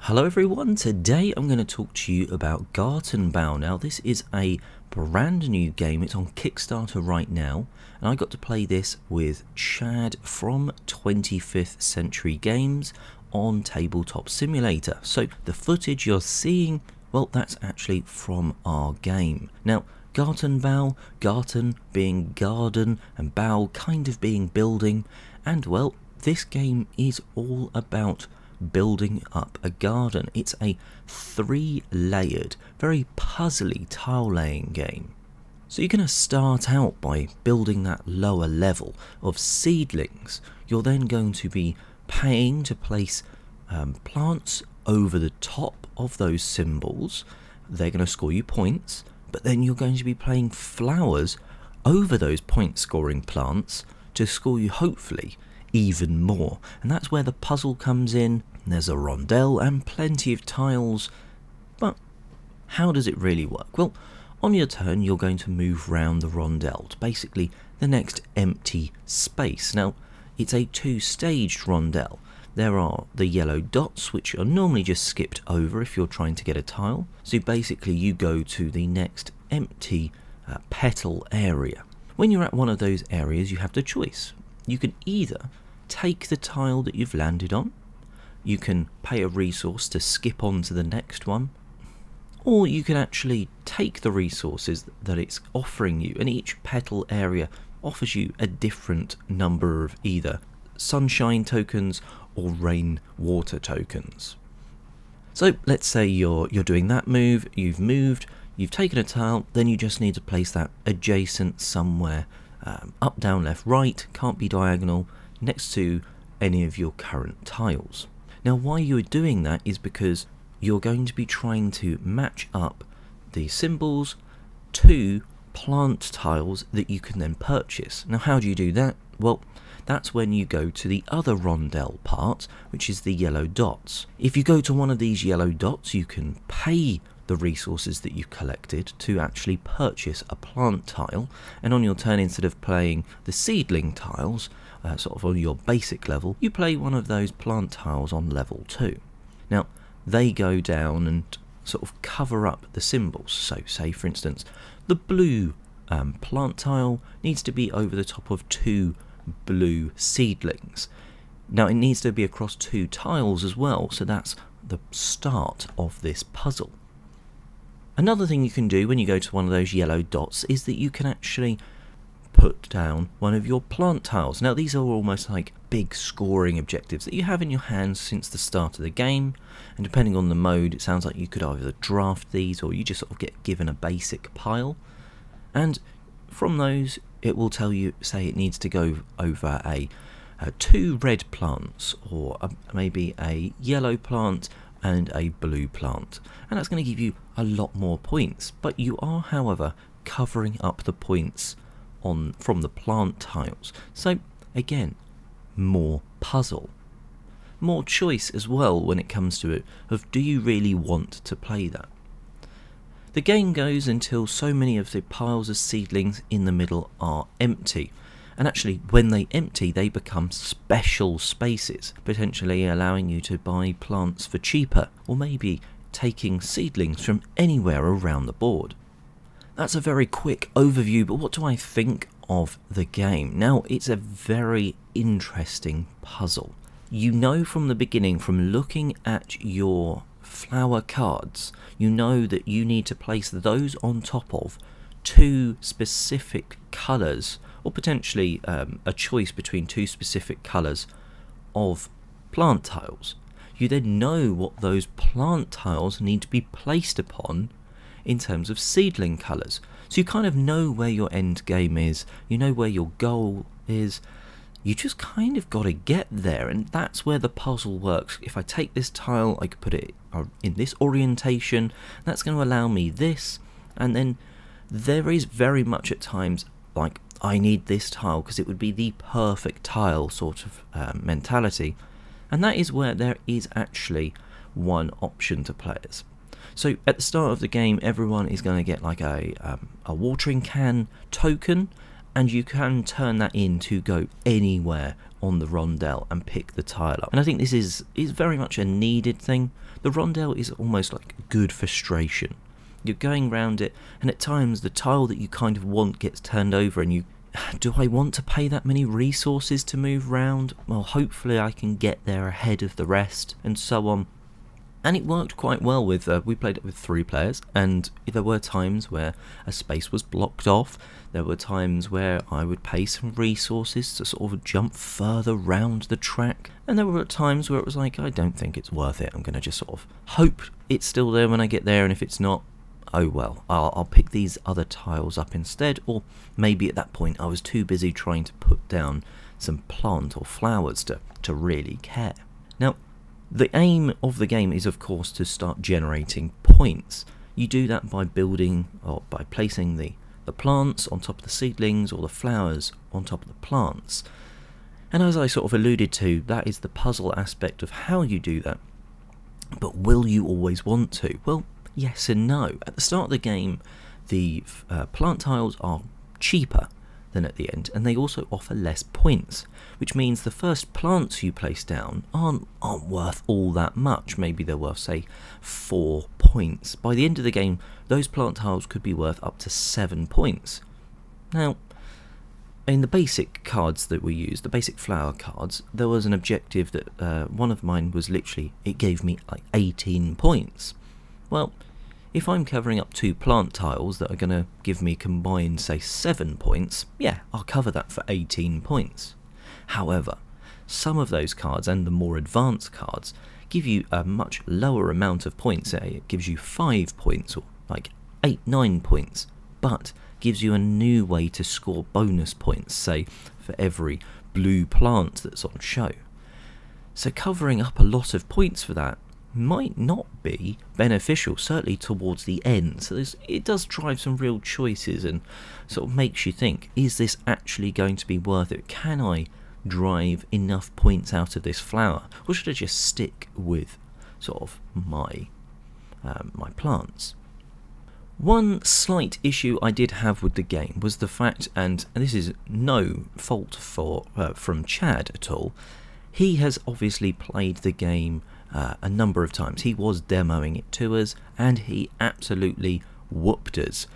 Hello everyone, today I'm going to talk to you about Gartenbau. Now this is a brand new game, it's on Kickstarter right now, and I got to play this with Chad from 25th Century Games on Tabletop Simulator. So the footage you're seeing, well, that's actually from our game. Now Gartenbau, garten being garden and bau kind of being building, and well, this game is all about building up a garden. It's a 3-layered, very puzzly tile laying game. So you're going to start out by building that lower level of seedlings. You're then going to be paying to place plants over the top of those symbols. They're going to score you points, but then you're going to be playing flowers over those point scoring plants to score you hopefully even more. And that's where the puzzle comes in. There's a rondel and plenty of tiles, but how does it really work? Well, on your turn you're going to move round the rondel to basically the next empty space. Now it's a 2-staged rondel. There are the yellow dots, which are normally just skipped over if you're trying to get a tile. So basically you go to the next empty petal area. When you're at one of those areas you have the choice. You can either take the tile that you've landed on, you can pay a resource to skip on to the next one, or you can actually take the resources that it's offering you, and each petal area offers you a different number of either sunshine tokens or rain water tokens. So let's say you're doing that move, you've moved, you've taken a tile, then you just need to place that adjacent somewhere, up, down, left, right, can't be diagonal, next to any of your current tiles. Now why you're doing that is because you're going to be trying to match up the symbols to plant tiles that you can then purchase. Now how do you do that? Well, that's when you go to the other rondel part, which is the yellow dots. If you go to one of these yellow dots, you can pay the resources that you collected to actually purchase a plant tile, and on your turn, instead of playing the seedling tiles sort of on your basic level, you play one of those plant tiles on level 2. Now they go down and sort of cover up the symbols. So say for instance the blue plant tile needs to be over the top of 2 blue seedlings. Now it needs to be across 2 tiles as well, so that's the start of this puzzle. Another thing you can do when you go to one of those yellow dots is that you can actually put down one of your plant tiles. Now these are almost like big scoring objectives that you have in your hands since the start of the game, and depending on the mode it sounds like you could either draft these or you just sort of get given a basic pile, and from those it will tell you, say it needs to go over 2 red plants or maybe a yellow plant and a blue plant, and that's going to give you a lot more points, but you are however covering up the points from the plant tiles. So again, more puzzle, more choice as well when it comes to it of do you really want to play that. The game goes until so many of the piles of seedlings in the middle are empty, and actually when they empty they become special spaces, potentially allowing you to buy plants for cheaper, or maybe taking seedlings from anywhere around the board. That's a very quick overview, but what do I think of the game? Now, it's a very interesting puzzle. You know from the beginning, from looking at your flower cards, you know that you need to place those on top of 2 specific colours, or potentially a choice between 2 specific colours of plant tiles. You then know what those plant tiles need to be placed upon in terms of seedling colours. So you kind of know where your end game is, you know where your goal is, you just kind of got to get there, and that's where the puzzle works. If I take this tile, I could put it in this orientation, that's going to allow me this, and then there is very much at times like I need this tile because it would be the perfect tile sort of mentality, and that is where there is actually one option to players. So at the start of the game everyone is going to get like a watering can token, and you can turn that in to go anywhere on the rondel and pick the tile up. And I think this is very much a needed thing. The rondel is almost like good frustration. You're going round it, and at times the tile that you kind of want gets turned over, and do I want to pay that many resources to move round? Well, hopefully I can get there ahead of the rest, and so on. And it worked quite well with, we played it with 3 players, and there were times where a space was blocked off. There were times where I would pay some resources to sort of jump further round the track. And there were times where it was like, I don't think it's worth it. I'm going to just sort of hope it's still there when I get there, and if it's not, oh well, I'll pick these other tiles up instead. Or maybe at that point I was too busy trying to put down some plant or flowers to really care. Now, the aim of the game is, of course, to start generating points. You do that by building, or by placing the plants on top of the seedlings, or the flowers on top of the plants. And as I sort of alluded to, that is the puzzle aspect of how you do that. But will you always want to? Well, yes and no. At the start of the game, the plant tiles are cheaper than at the end, and they also offer less points, which means the first plants you place down aren't worth all that much. Maybe they're worth, say, 4 points. By the end of the game, those plant tiles could be worth up to 7 points. Now, in the basic cards that we used, the basic flower cards, there was an objective that one of mine was literally, it gave me like 18 points. Well, if I'm covering up 2 plant tiles that are going to give me combined, say, 7 points, yeah, I'll cover that for 18 points. However, some of those cards, and the more advanced cards, give you a much lower amount of points. Say it gives you 5 points, or like 8, 9 points, but gives you a new way to score bonus points, say, for every blue plant that's on show. So covering up a lot of points for that might not be beneficial, certainly towards the end. So it does drive some real choices and sort of makes you think, is this actually going to be worth it? Can I drive enough points out of this flower, or should I just stick with sort of my plants? One slight issue I did have with the game was the fact, and this is no fault from Chad at all, he has obviously played the game a number of times. He was demoing it to us, and he absolutely whooped us.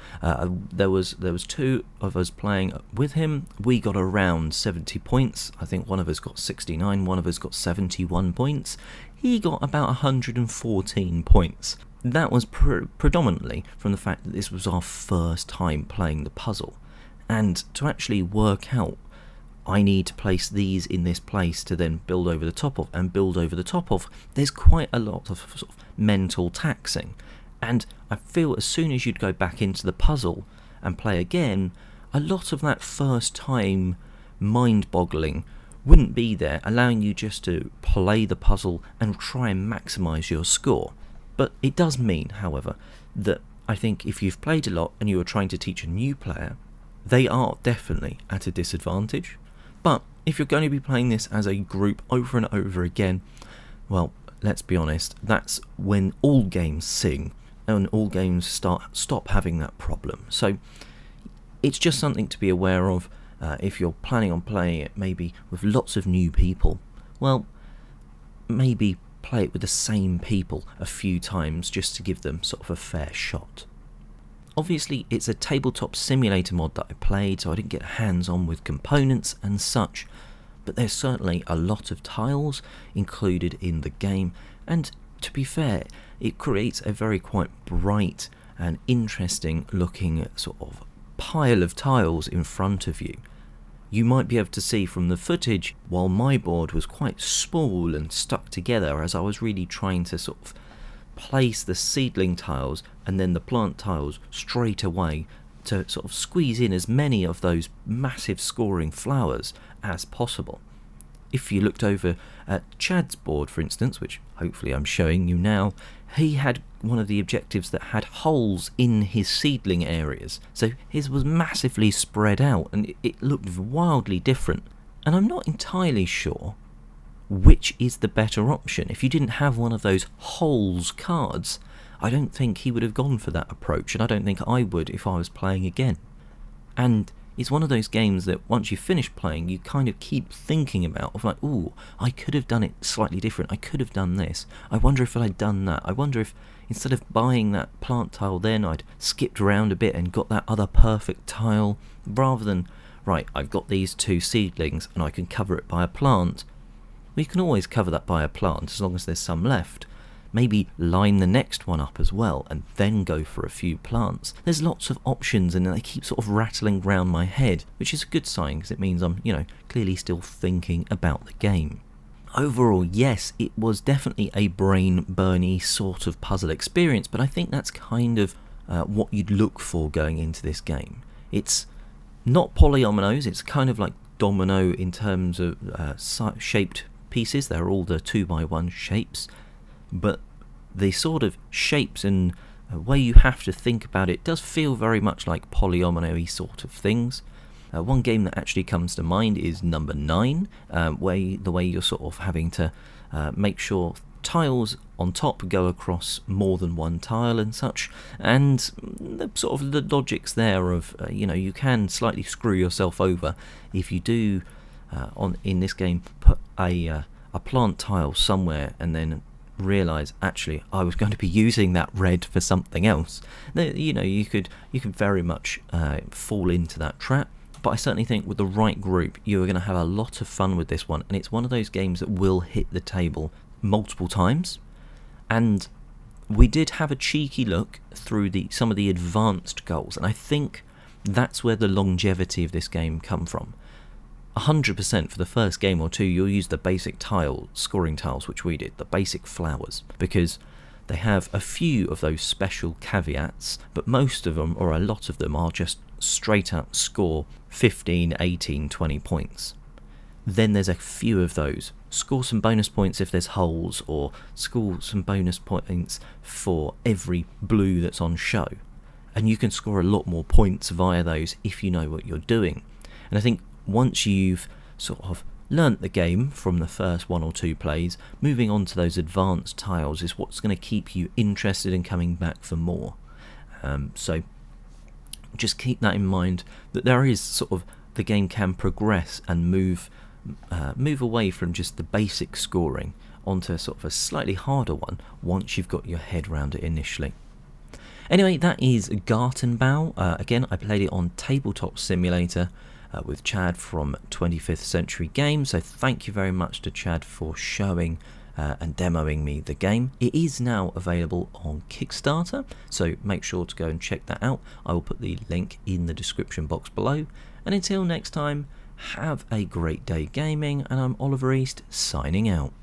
There was 2 of us playing with him. We got around 70 points. I think one of us got 69, one of us got 71 points. He got about 114 points. That was predominantly from the fact that this was our first time playing the puzzle, and to actually work out, I need to place these in this place to then build over the top of, and build over the top of, there's quite a lot of sort of mental taxing. And I feel as soon as you'd go back into the puzzle and play again, a lot of that first time mind-boggling wouldn't be there, allowing you just to play the puzzle and try and maximise your score. But it does mean, however, that I think if you've played a lot and you are trying to teach a new player, they are definitely at a disadvantage. But if you're going to be playing this as a group over and over again, well, let's be honest, that's when all games sing and all games stop having that problem. So it's just something to be aware of if you're planning on playing it maybe with lots of new people. Well, maybe play it with the same people a few times just to give them sort of a fair shot. Obviously, it's a tabletop simulator mod that I played, so I didn't get hands-on with components and such, but there's certainly a lot of tiles included in the game, and to be fair, it creates a very quite bright and interesting looking sort of pile of tiles in front of you. You might be able to see from the footage, while my board was quite small and stuck together, as I was really trying to sort of place the seedling tiles and then the plant tiles straight away to sort of squeeze in as many of those massive scoring flowers as possible. If you looked over at Chad's board, for instance, which hopefully I'm showing you now, he had one of the objectives that had holes in his seedling areas, so his was massively spread out and it looked wildly different. And I'm not entirely sure which is the better option. If you didn't have one of those holes cards, I don't think he would have gone for that approach, and I don't think I would if I was playing again. And it's one of those games that once you finish playing, you kind of keep thinking about, of like, ooh, I could have done it slightly different, I could have done this, I wonder if I'd done that, I wonder if instead of buying that plant tile then I'd skipped around a bit and got that other perfect tile, rather than, right, I've got these 2 seedlings and I can cover it by a plant. We can always cover that by a plant as long as there's some left. Maybe line the next one up as well and then go for a few plants. There's lots of options and they keep sort of rattling round my head, which is a good sign because it means I'm, clearly still thinking about the game. Overall, yes, it was definitely a brain-burny sort of puzzle experience, but I think that's kind of what you'd look for going into this game. It's not polyominoes, it's kind of like domino in terms of shaped pieces. They're all the 2x1 shapes, but the sort of shapes and way you have to think about it does feel very much like polyomino-y sort of things. One game that actually comes to mind is number 9, where the way you're sort of having to make sure tiles on top go across more than one tile and such, and the sort of the logics there of you can slightly screw yourself over if you do in this game put a plant tile somewhere and then realise actually I was going to be using that red for something else. You could very much fall into that trap. But I certainly think with the right group you are going to have a lot of fun with this one, and it's one of those games that will hit the table multiple times. And we did have a cheeky look through some of the advanced goals, and I think that's where the longevity of this game come from. 100% for the first game or two you'll use the basic scoring tiles, which we did, the basic flowers, because they have a few of those special caveats, but most of them, or a lot of them, are just straight up score 15, 18, 20 points. Then there's a few of those. Score some bonus points if there's holes, or score some bonus points for every blue that's on show. And you can score a lot more points via those if you know what you're doing. And I think once you've sort of learnt the game from the first 1 or 2 plays, moving on to those advanced tiles is what's going to keep you interested in coming back for more. So just keep that in mind, that there is sort of, the game can progress and move away from just the basic scoring onto sort of a slightly harder one once you've got your head around it initially. Anyway, that is Gartenbau. Again, I played it on Tabletop Simulator with Chad from 25th Century Games, so thank you very much to Chad for showing and demoing me the game. It is now available on Kickstarter, so make sure to go and check that out. I will put the link in the description box below, and until next time, have a great day gaming, and I'm Oliver East, signing out.